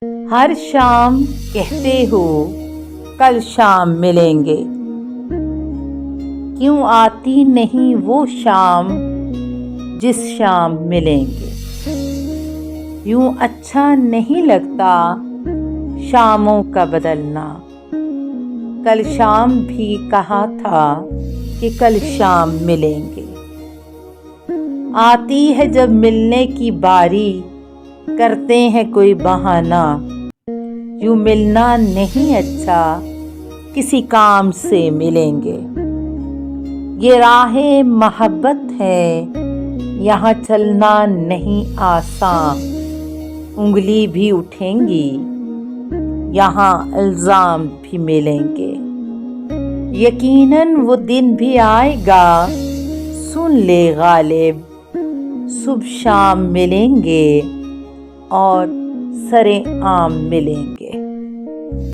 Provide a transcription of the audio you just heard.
ہر شام کہتے ہو کل شام ملیں گے، کیوں آتی نہیں وہ شام جس شام ملیں گے؟ یوں اچھا نہیں لگتا شاموں کا بدلنا، کل شام بھی کہا تھا کہ کل شام ملیں گے۔ آتی ہے جب ملنے کی باری کرتے ہیں کوئی بہانہ، یوں ملنا نہیں اچھا کسی کام سے ملیں گے۔ یہ راہ محبت ہے یہاں چلنا نہیں آسان، انگلی بھی اٹھیں گی یہاں الزام بھی ملیں گے۔ یقیناً وہ دن بھی آئے گا سن لے غالب، صبح شام ملیں گے اور سرِ عام ملیں گے۔